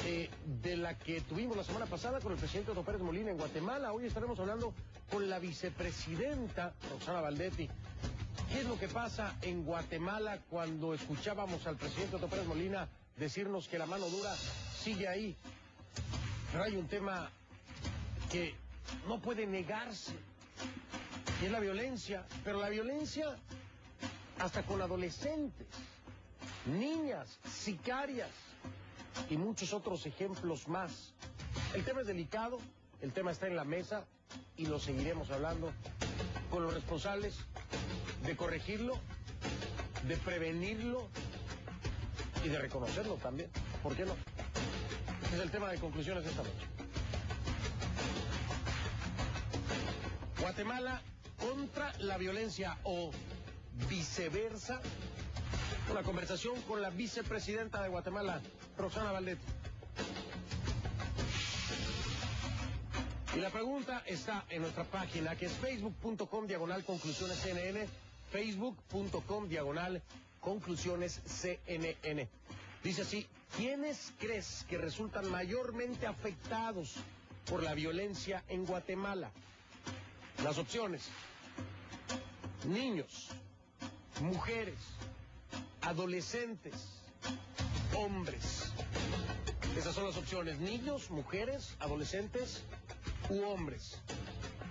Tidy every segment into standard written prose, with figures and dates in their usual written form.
de la que tuvimos la semana pasada con el presidente Otto Pérez Molina en Guatemala. Hoy estaremos hablando con la vicepresidenta Roxana Baldetti. ¿Qué es lo que pasa en Guatemala cuando escuchábamos al presidente Otto Pérez Molina decirnos que la mano dura sigue ahí? Pero hay un tema que no puede negarse, y es la violencia, pero la violencia hasta con adolescentes, niñas, sicarias y muchos otros ejemplos más. El tema es delicado, el tema está en la mesa y lo seguiremos hablando con los responsables de corregirlo, de prevenirlo y de reconocerlo también. ¿Por qué no? Este es el tema de conclusiones esta noche. Guatemala contra la violencia o viceversa. Una conversación con la vicepresidenta de Guatemala, Roxana Baldetti. Y la pregunta está en nuestra página, que es facebook.com/conclusionescnn, facebook.com/conclusionescnn. Dice así: ¿quiénes crees que resultan mayormente afectados por la violencia en Guatemala? Las opciones: niños, mujeres, adolescentes, hombres. Esas son las opciones: niños, mujeres, adolescentes u hombres.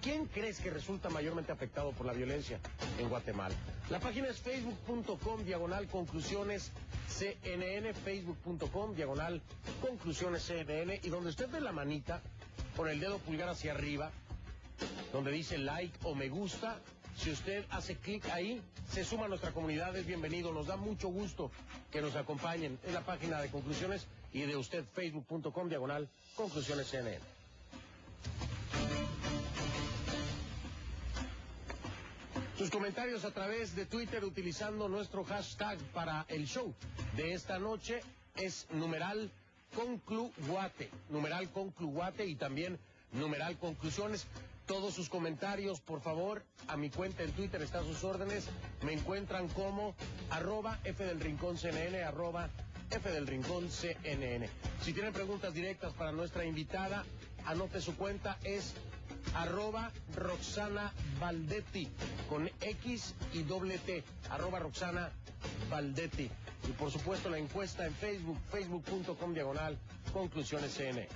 ¿Quién crees que resulta mayormente afectado por la violencia en Guatemala? La página es facebook.com/conclusionescnn, facebook.com/conclusionescnn, y donde usted ve la manita con el dedo pulgar hacia arriba, donde dice like o me gusta, si usted hace clic ahí, se suma a nuestra comunidad, es bienvenido, nos da mucho gusto que nos acompañen. Es la página de Conclusiones y de usted, facebook.com/conclusionescnn. Sus comentarios a través de Twitter utilizando nuestro hashtag para el show de esta noche es #concluguate, #concluguate y también #conclusiones. Todos sus comentarios, por favor, a mi cuenta en Twitter está a sus órdenes. Me encuentran como @FDelRinconCNN, @FDelRinconCNN. Si tienen preguntas directas para nuestra invitada, anote su cuenta, es @Roxana Baldetti, con X y doble T, @Roxana Baldetti. Y por supuesto la encuesta en Facebook, facebook.com/conclusionescn.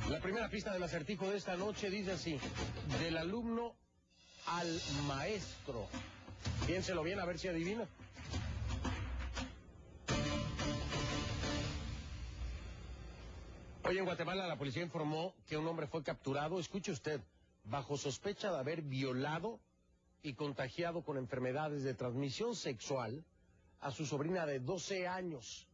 La primera pista del acertijo de esta noche dice así: del alumno al maestro. Piénselo bien a ver si adivina. Hoy en Guatemala la policía informó que un hombre fue capturado, escuche usted, bajo sospecha de haber violado y contagiado con enfermedades de transmisión sexual a su sobrina de 12 años.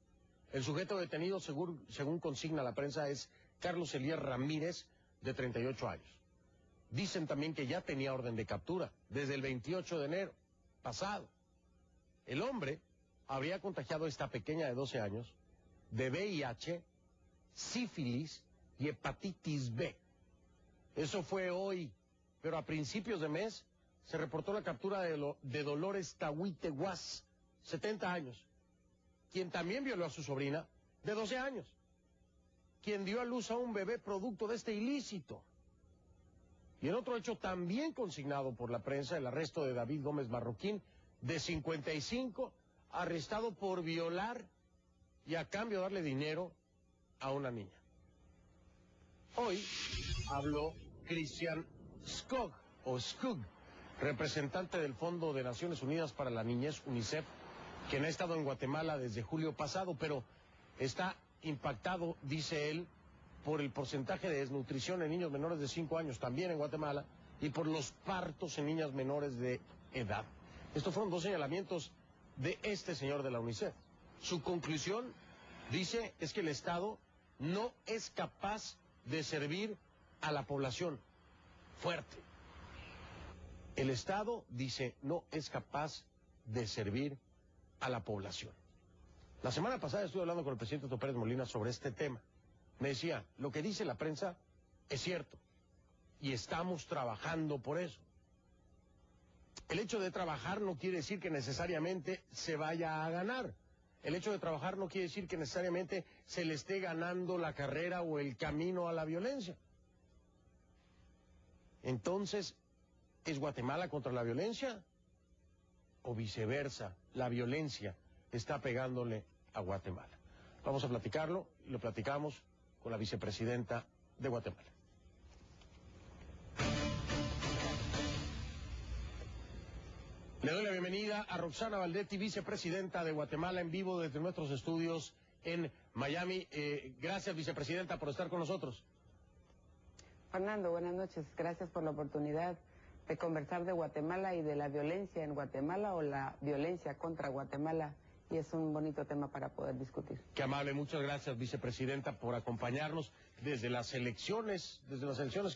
El sujeto detenido, según consigna la prensa, es Carlos Elías Ramírez, de 38 años. Dicen también que ya tenía orden de captura desde el 28 de enero pasado. El hombre habría contagiado a esta pequeña de 12 años de VIH, sífilis y hepatitis B. Eso fue hoy, pero a principios de mes se reportó la captura de Dolores Tahuite Guas, 70 años, quien también violó a su sobrina de 12 años, quien dio a luz a un bebé producto de este ilícito. Y en otro hecho también consignado por la prensa, el arresto de David Gómez Marroquín, de 55, arrestado por violar y a cambio darle dinero a una niña. Hoy habló Christian Skog, representante del Fondo de Naciones Unidas para la Niñez, UNICEF, quien ha estado en Guatemala desde julio pasado, pero está impactado, dice él, por el porcentaje de desnutrición en niños menores de 5 años, también en Guatemala, y por los partos en niñas menores de edad. Estos fueron dos señalamientos de este señor de la UNICEF. Su conclusión, dice, es que el Estado no es capaz de servir a la población. Fuerte. El Estado, dice, no es capaz de servir a la población. La semana pasada estuve hablando con el presidente Otto Pérez Molina sobre este tema. Me decía, lo que dice la prensa es cierto, y estamos trabajando por eso. El hecho de trabajar no quiere decir que necesariamente se vaya a ganar. el hecho de trabajar no quiere decir que necesariamente se le esté ganando la carrera o el camino a la violencia. Entonces, ¿es Guatemala contra la violencia? ¿O viceversa, la violencia está pegándole a Guatemala? Vamos a platicarlo, y lo platicamos con la vicepresidenta de Guatemala. Le doy la bienvenida a Roxana Valdetti, vicepresidenta de Guatemala, en vivo desde nuestros estudios en Miami. Gracias, vicepresidenta, por estar con nosotros. Fernando, buenas noches. Gracias por la oportunidad de conversar de Guatemala y de la violencia en Guatemala o la violencia contra Guatemala. Y es un bonito tema para poder discutir. Qué amable, muchas gracias, vicepresidenta, por acompañarnos desde las elecciones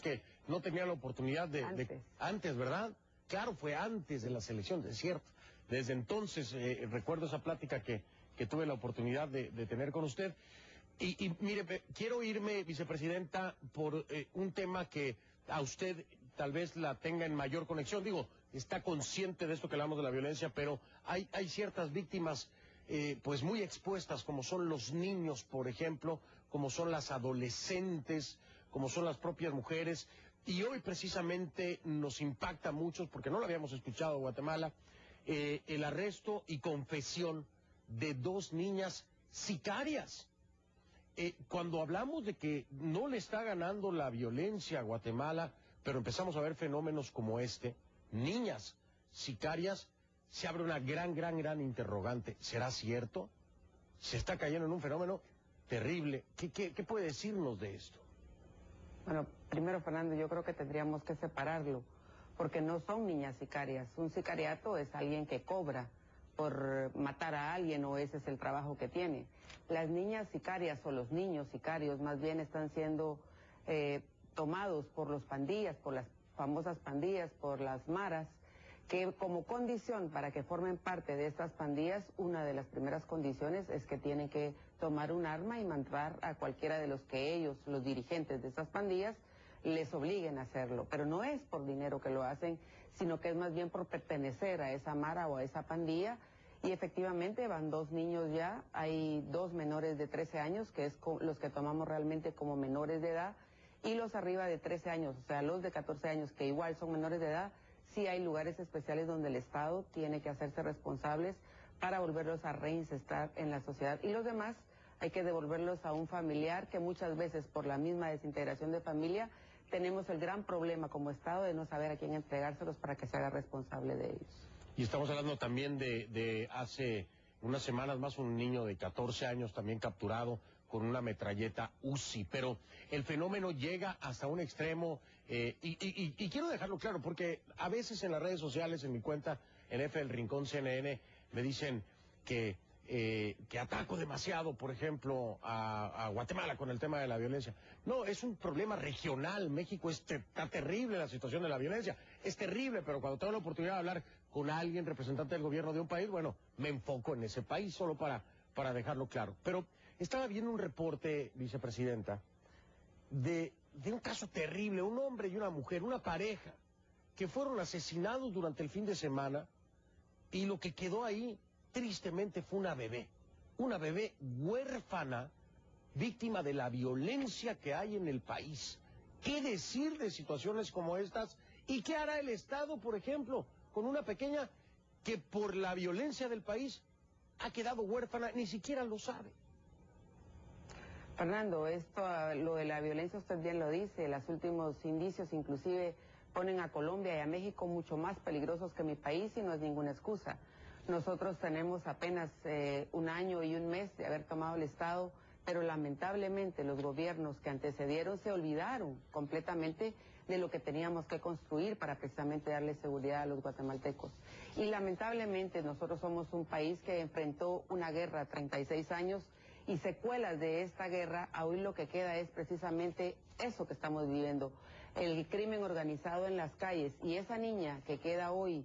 que no tenía la oportunidad antes, ¿verdad? Claro, fue antes de las elecciones, es cierto. Desde entonces, recuerdo esa plática que tuve la oportunidad de tener con usted. Y mire, quiero irme, vicepresidenta, por un tema que a usted tal vez la tenga en mayor conexión. Digo, está consciente de esto que hablamos de la violencia, pero hay ciertas víctimas pues muy expuestas, como son los niños, por ejemplo, como son las adolescentes, como son las propias mujeres. Y hoy precisamente nos impacta a muchos, porque no lo habíamos escuchado en Guatemala, el arresto y confesión de 2 niñas sicarias. Cuando hablamos de que no le está ganando la violencia a Guatemala, pero empezamos a ver fenómenos como este, niñas sicarias, se abre una gran interrogante. ¿Será cierto? Se está cayendo en un fenómeno terrible. ¿Qué puede decirnos de esto? Bueno, primero, Fernando, yo creo que tendríamos que separarlo, porque no son niñas sicarias. Un sicariato es alguien que cobra por matar a alguien, o ese es el trabajo que tiene. Las niñas sicarias o los niños sicarios más bien están siendo tomados por los pandillas, por las famosas pandillas, por las maras, que como condición para que formen parte de estas pandillas, una de las primeras condiciones es que tienen que tomar un arma y matar a cualquiera de los que ellos, los dirigentes de estas pandillas, les obliguen a hacerlo. Pero no es por dinero que lo hacen, sino que es más bien por pertenecer a esa mara o a esa pandilla. Y efectivamente van 2 niños ya, hay 2 menores de 13 años, que es los que tomamos realmente como menores de edad, y los arriba de 13 años, o sea, los de 14 años, que igual son menores de edad. Sí hay lugares especiales donde el Estado tiene que hacerse responsables para volverlos a reincestar en la sociedad. Y los demás hay que devolverlos a un familiar, que muchas veces por la misma desintegración de familia tenemos el gran problema como Estado de no saber a quién entregárselos para que se haga responsable de ellos. Y estamos hablando también de hace unas semanas más, un niño de 14 años también capturado con una metralleta Uzi, pero el fenómeno llega hasta un extremo, y quiero dejarlo claro, porque a veces en las redes sociales, en mi cuenta, en F El Rincón CNN, me dicen que ataco demasiado, por ejemplo, a Guatemala con el tema de la violencia. No, es un problema regional. México está terrible la situación de la violencia, es terrible, pero cuando tengo la oportunidad de hablar con alguien, representante del gobierno de un país, bueno, me enfoco en ese país, solo para dejarlo claro. Pero estaba viendo un reporte, vicepresidenta, de un caso terrible, un hombre y una mujer, una pareja, que fueron asesinados durante el fin de semana, y lo que quedó ahí, tristemente, fue una bebé huérfana, víctima de la violencia que hay en el país. ¿Qué decir de situaciones como estas? ¿Y qué hará el Estado, por ejemplo, con una pequeña que por la violencia del país ha quedado huérfana, ni siquiera lo sabe? Fernando, lo de la violencia usted bien lo dice, los últimos indicios inclusive ponen a Colombia y a México mucho más peligrosos que mi país, y no es ninguna excusa. Nosotros tenemos apenas 1 año y 1 mes de haber tomado el Estado, pero lamentablemente los gobiernos que antecedieron se olvidaron completamente de lo que teníamos que construir para precisamente darle seguridad a los guatemaltecos. Y lamentablemente nosotros somos un país que enfrentó una guerra 36 años, y secuelas de esta guerra, hoy lo que queda es precisamente eso que estamos viviendo, el crimen organizado en las calles, y esa niña que queda hoy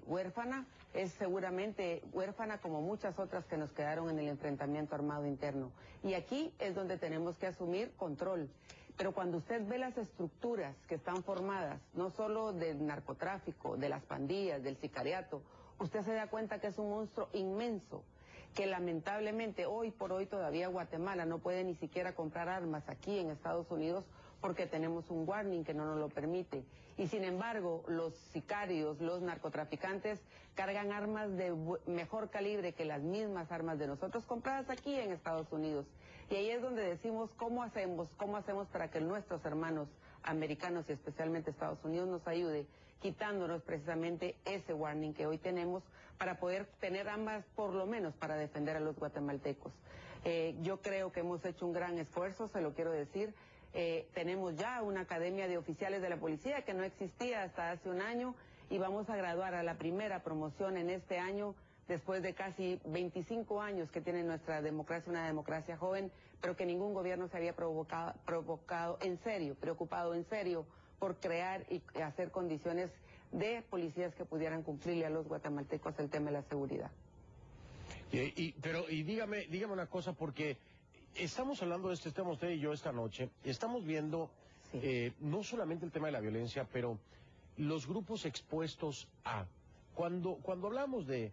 huérfana, es seguramente huérfana como muchas otras que nos quedaron en el enfrentamiento armado interno. Y aquí es donde tenemos que asumir control. Pero cuando usted ve las estructuras que están formadas, no solo del narcotráfico, de las pandillas, del sicariato, usted se da cuenta que es un monstruo inmenso, que lamentablemente hoy por hoy todavía Guatemala no puede ni siquiera comprar armas aquí en Estados Unidos porque tenemos un warning que no nos lo permite. Y sin embargo, los sicarios, los narcotraficantes, cargan armas de mejor calibre que las mismas armas de nosotros compradas aquí en Estados Unidos. Y ahí es donde decimos cómo hacemos para que nuestros hermanos americanos y especialmente Estados Unidos nos ayude, quitándonos precisamente ese warning que hoy tenemos para poder tener armas por lo menos para defender a los guatemaltecos. Yo creo que hemos hecho un gran esfuerzo, se lo quiero decir. Tenemos ya una academia de oficiales de la policía que no existía hasta hace un año y vamos a graduar a la primera promoción en este año después de casi 25 años que tiene nuestra democracia, una democracia joven, pero que ningún gobierno se había preocupado en serio por crear y hacer condiciones de policías que pudieran cumplirle a los guatemaltecos el tema de la seguridad. Pero dígame una cosa, porque estamos hablando de este tema usted y yo esta noche, estamos viendo sí. No solamente el tema de la violencia, pero los grupos expuestos a, cuando hablamos de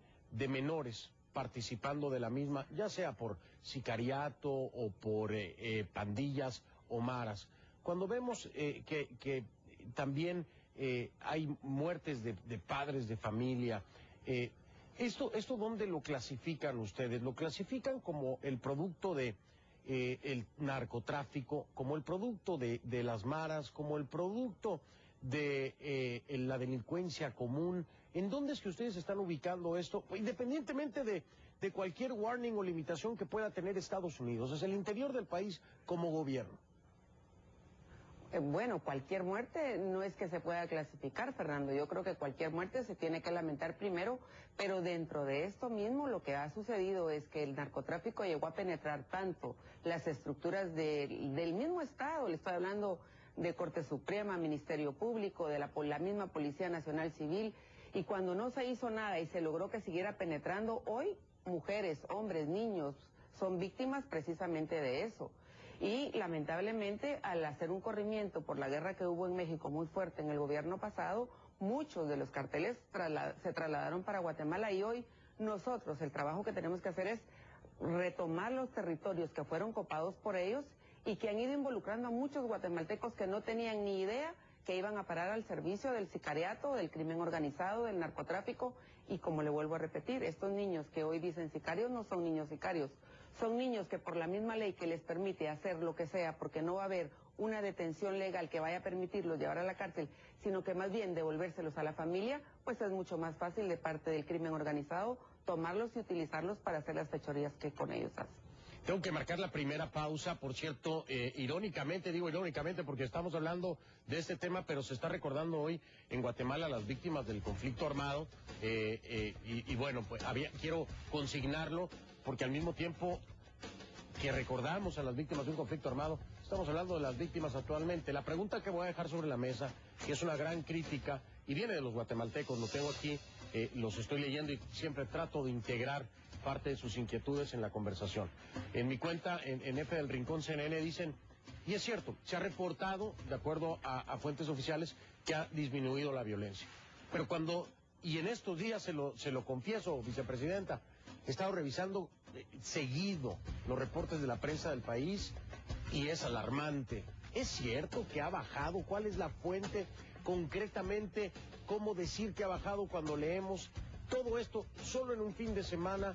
menores participando de la misma, ya sea por sicariato o por pandillas o maras, cuando vemos que también hay muertes de padres de familia, ¿esto dónde lo clasifican ustedes? ¿Lo clasifican como el producto de el narcotráfico, como el producto de las maras, como el producto de la delincuencia común? ¿En dónde es que ustedes están ubicando esto? Independientemente de cualquier warning o limitación que pueda tener Estados Unidos, es el interior del país como gobierno. Bueno, cualquier muerte no es que se pueda clasificar, Fernando. Yo creo que cualquier muerte se tiene que lamentar primero, pero dentro de esto mismo lo que ha sucedido es que el narcotráfico llegó a penetrar tanto las estructuras del mismo Estado, le estoy hablando de Corte Suprema, Ministerio Público, de la misma Policía Nacional Civil, y cuando no se hizo nada y se logró que siguiera penetrando, hoy mujeres, hombres, niños son víctimas precisamente de eso. Y lamentablemente, al hacer un corrimiento por la guerra que hubo en México muy fuerte en el gobierno pasado, muchos de los carteles se trasladaron para Guatemala y hoy nosotros el trabajo que tenemos que hacer es retomar los territorios que fueron copados por ellos y que han ido involucrando a muchos guatemaltecos que no tenían ni idea que iban a parar al servicio del sicariato, del crimen organizado, del narcotráfico, y como le vuelvo a repetir, estos niños que hoy dicen sicarios no son niños sicarios, son niños que por la misma ley que les permite hacer lo que sea, porque no va a haber una detención legal que vaya a permitirlos llevar a la cárcel, sino que más bien devolvérselos a la familia, pues es mucho más fácil de parte del crimen organizado tomarlos y utilizarlos para hacer las fechorías que con ellos hacen. Tengo que marcar la primera pausa, por cierto, irónicamente, digo irónicamente porque estamos hablando de este tema, pero se está recordando hoy en Guatemala a las víctimas del conflicto armado, y bueno, pues quiero consignarlo, porque al mismo tiempo que recordamos a las víctimas de un conflicto armado, estamos hablando de las víctimas actualmente. La pregunta que voy a dejar sobre la mesa, que es una gran crítica, y viene de los guatemaltecos, lo tengo aquí, los estoy leyendo y siempre trato de integrar parte de sus inquietudes en la conversación. En mi cuenta, en F del Rincón CNN, dicen, y es cierto, se ha reportado, de acuerdo a fuentes oficiales, que ha disminuido la violencia. Pero y en estos días se lo confieso, vicepresidenta, he estado revisando seguido los reportes de la prensa del país y es alarmante. ¿Es cierto que ha bajado? ¿Cuál es la fuente? Concretamente, ¿cómo decir que ha bajado cuando leemos todo esto solo en un fin de semana?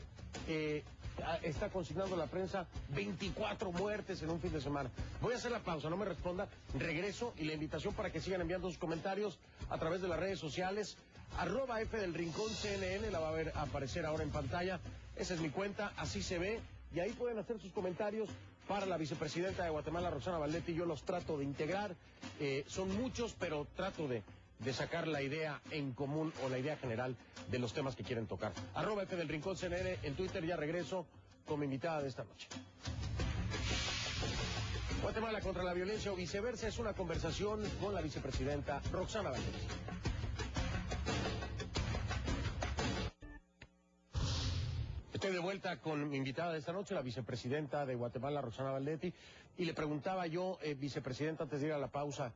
Está consignando la prensa 24 muertes en un fin de semana. Voy a hacer la pausa, no me responda, regreso, y la invitación para que sigan enviando sus comentarios a través de las redes sociales, @F del Rincón CNN, la va a ver aparecer ahora en pantalla. Esa es mi cuenta, así se ve, y ahí pueden hacer sus comentarios para la vicepresidenta de Guatemala, Roxana Valdetti. Yo los trato de integrar, son muchos, pero trato de sacar la idea en común o la idea general de los temas que quieren tocar. @F del Rincón CNN en Twitter. Ya regreso con mi invitada de esta noche. Guatemala contra la violencia o viceversa es una conversación con la vicepresidenta Roxana Valdetti. Estoy de vuelta con mi invitada de esta noche, la vicepresidenta de Guatemala, Roxana Valdetti, y le preguntaba yo, vicepresidenta, antes de ir a la pausa,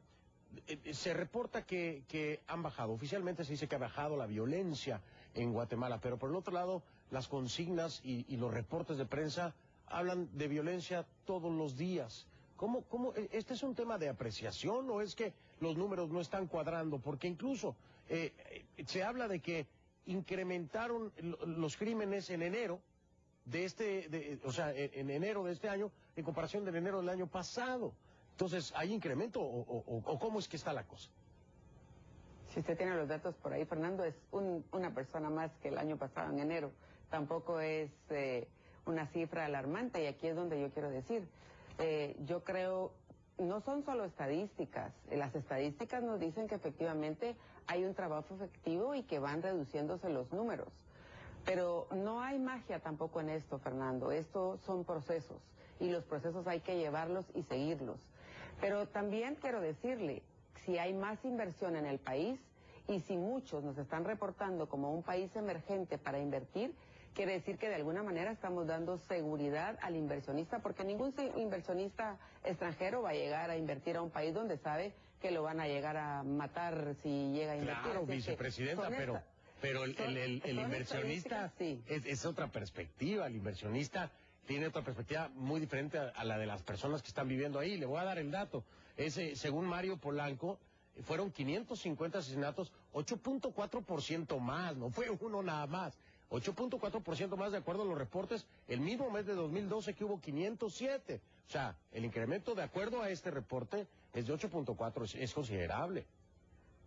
se reporta que han bajado, oficialmente se dice que ha bajado la violencia en Guatemala, pero por el otro lado las consignas y los reportes de prensa hablan de violencia todos los días. ¿Este es un tema de apreciación o es que los números no están cuadrando? Porque incluso se habla de que incrementaron los crímenes en enero en enero de este año en comparación del enero del año pasado. Entonces, ¿hay incremento o cómo es que está la cosa? Si usted tiene los datos por ahí, Fernando, es una persona más que el año pasado en enero. Tampoco es una cifra alarmante y aquí es donde yo quiero decir. Yo creo, no son solo estadísticas. Las estadísticas nos dicen que efectivamente hay un trabajo efectivo y que van reduciéndose los números. Pero no hay magia tampoco en esto, Fernando. Estos son procesos y los procesos hay que llevarlos y seguirlos. Pero también quiero decirle, si hay más inversión en el país y si muchos nos están reportando como un país emergente para invertir, quiere decir que de alguna manera estamos dando seguridad al inversionista, porque ningún inversionista extranjero va a llegar a invertir a un país donde sabe que lo van a llegar a matar si llega a invertir. Claro, vicepresidenta, pero el inversionista sí. es otra perspectiva. El inversionista tiene otra perspectiva muy diferente a la de las personas que están viviendo ahí. Le voy a dar el dato. Según Mario Polanco, fueron 550 asesinatos, 8.4% más, no fue uno nada más. 8.4% más de acuerdo a los reportes, el mismo mes de 2012 que hubo 507. O sea, el incremento de acuerdo a este reporte es de 8.4, es considerable.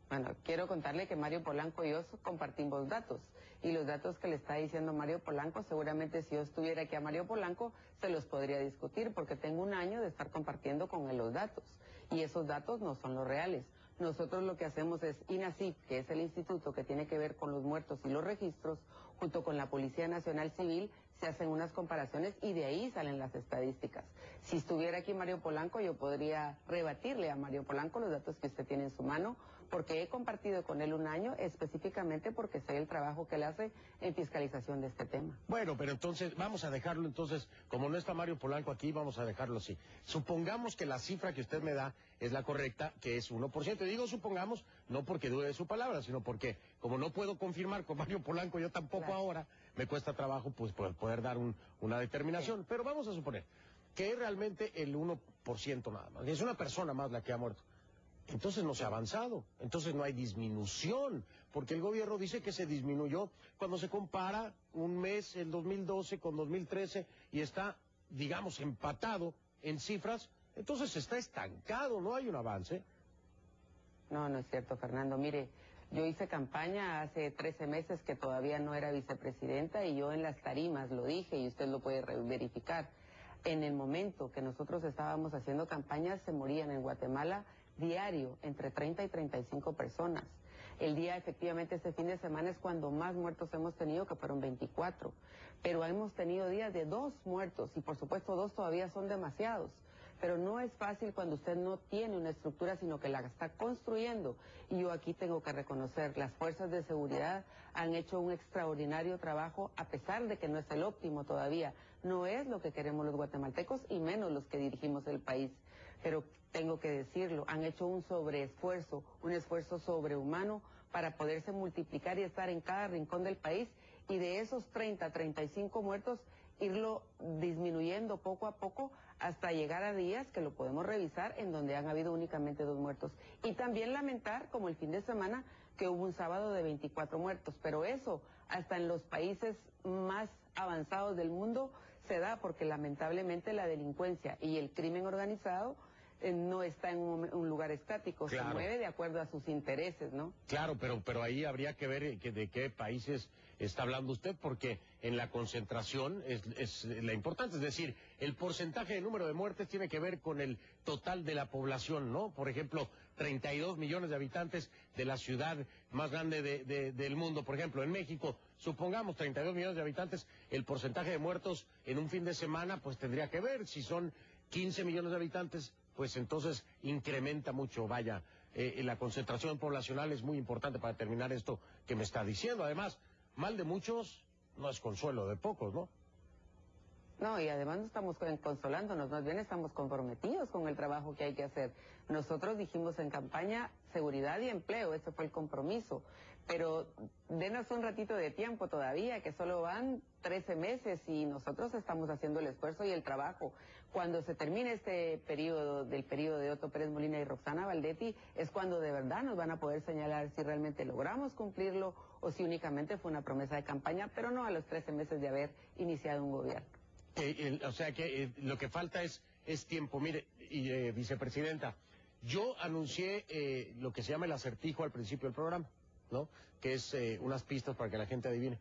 Bueno, quiero contarle que Mario Polanco y yo compartimos datos. Y los datos que le está diciendo Mario Polanco, seguramente si yo estuviera aquí a Mario Polanco, se los podría discutir, porque tengo un año de estar compartiendo con él los datos. Y esos datos no son los reales. Nosotros lo que hacemos es INACIF, que es el instituto que tiene que ver con los muertos y los registros, junto con la Policía Nacional Civil, se hacen unas comparaciones y de ahí salen las estadísticas. Si estuviera aquí Mario Polanco, yo podría rebatirle a Mario Polanco los datos que usted tiene en su mano, porque he compartido con él un año específicamente porque sé el trabajo que él hace en fiscalización de este tema. Bueno, pero entonces vamos a dejarlo como no está Mario Polanco aquí, vamos a dejarlo así. Supongamos que la cifra que usted me da es la correcta, que es 1%. Y digo supongamos, no porque dude de su palabra, sino porque como no puedo confirmar con Mario Polanco, yo tampoco ahora, me cuesta trabajo pues poder dar una determinación. Sí. Pero vamos a suponer que es realmente el 1% nada más, es una persona más la que ha muerto. Entonces no se ha avanzado, entonces no hay disminución, porque el gobierno dice que se disminuyó cuando se compara un mes, el 2012 con 2013, y está, digamos, empatado en cifras, entonces está estancado, no hay un avance. No, no es cierto, Fernando. Mire, yo hice campaña hace 13 meses que todavía no era vicepresidenta y yo en las tarimas lo dije y usted lo puede verificar. En el momento que nosotros estábamos haciendo campañas se morían en Guatemala diario entre 30 y 35 personas. El día, efectivamente, este fin de semana es cuando más muertos hemos tenido, que fueron 24. Pero hemos tenido días de 2 muertos y, por supuesto, 2 todavía son demasiados. Pero no es fácil cuando usted no tiene una estructura, sino que la está construyendo. Y yo aquí tengo que reconocer, las fuerzas de seguridad han hecho un extraordinario trabajo, a pesar de que no es el óptimo todavía. No es lo que queremos los guatemaltecos y menos los que dirigimos el país. Pero tengo que decirlo, han hecho un sobreesfuerzo, un esfuerzo sobrehumano para poderse multiplicar y estar en cada rincón del país y de esos 30, 35 muertos, irlo disminuyendo poco a poco hasta llegar a días que lo podemos revisar en donde han habido únicamente 2 muertos. Y también lamentar, como el fin de semana, que hubo un sábado de 24 muertos, pero eso hasta en los países más avanzados del mundo se da porque lamentablemente la delincuencia y el crimen organizado no está en un lugar estático, claro. Se mueve de acuerdo a sus intereses, ¿no? Claro, pero ahí habría que ver de qué países está hablando usted, porque en la concentración es la importante, es decir, el porcentaje de número de muertes tiene que ver con el total de la población, ¿no? Por ejemplo, 32 millones de habitantes de la ciudad más grande del mundo, por ejemplo, en México, supongamos 32 millones de habitantes, el porcentaje de muertos en un fin de semana, pues tendría que ver, si son 15 millones de habitantes, pues entonces incrementa mucho, vaya, la concentración poblacional es muy importante para determinar esto que me está diciendo. Además, mal de muchos no es consuelo de pocos, ¿no? No, y además no estamos consolándonos, más bien estamos comprometidos con el trabajo que hay que hacer. Nosotros dijimos en campaña seguridad y empleo, ese fue el compromiso. Pero denos un ratito de tiempo todavía, que solo van 13 meses y nosotros estamos haciendo el esfuerzo y el trabajo. Cuando se termine este periodo, del periodo de Otto Pérez Molina y Roxana Valdetti, es cuando de verdad nos van a poder señalar si realmente logramos cumplirlo o si únicamente fue una promesa de campaña, pero no a los 13 meses de haber iniciado un gobierno. O sea que lo que falta es tiempo. Mire, vicepresidenta, yo anuncié lo que se llama el acertijo al principio del programa, ¿no? Que es unas pistas para que la gente adivine.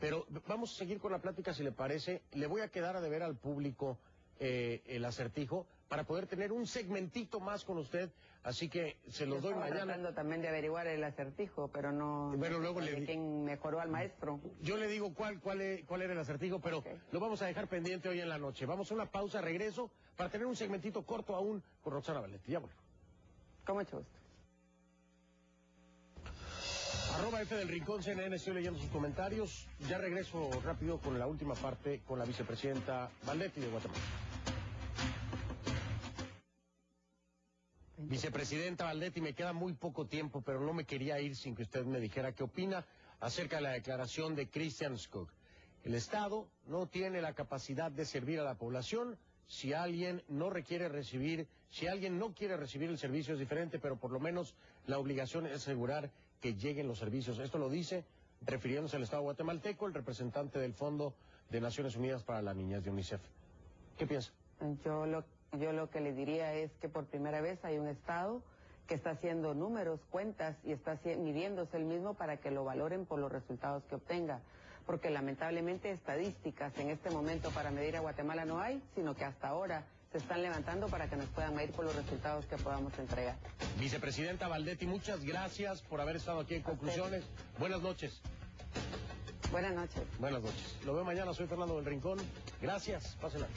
Pero vamos a seguir con la plática, si le parece. Le voy a quedar a deber al público el acertijo para poder tener un segmentito más con usted. Así que se los doy mañana. Tratando también de averiguar el acertijo, pero no. Bueno, luego quién mejoró al maestro. Yo le digo cuál era el acertijo, pero lo vamos a dejar pendiente hoy en la noche. Vamos a una pausa, regreso, para tener un segmentito corto aún con Roxana Valdetti. Ya bueno. Con mucho gusto. @F del Rincón CNN, estoy leyendo sus comentarios. Ya regreso rápido con la última parte con la vicepresidenta Valdetti de Guatemala. Vicepresidenta Valdetti, me queda muy poco tiempo, pero no me quería ir sin que usted me dijera qué opina acerca de la declaración de Christian Skog. El Estado no tiene la capacidad de servir a la población. Si alguien no quiere recibir el servicio es diferente, pero por lo menos la obligación es asegurar que lleguen los servicios. Esto lo dice, refiriéndose al Estado guatemalteco, el representante del Fondo de Naciones Unidas para la Niñez de UNICEF. ¿Qué piensa? Yo lo que le diría es que por primera vez hay un Estado que está haciendo números, cuentas y está midiéndose el mismo para que lo valoren por los resultados que obtenga. Porque lamentablemente estadísticas en este momento para medir a Guatemala no hay, sino que hasta ahora se están levantando para que nos puedan medir por los resultados que podamos entregar. Vicepresidenta Valdetti, muchas gracias por haber estado aquí en Conclusiones. Buenas noches. Buenas noches. Buenas noches. Lo veo mañana, soy Fernando del Rincón. Gracias, pásenla.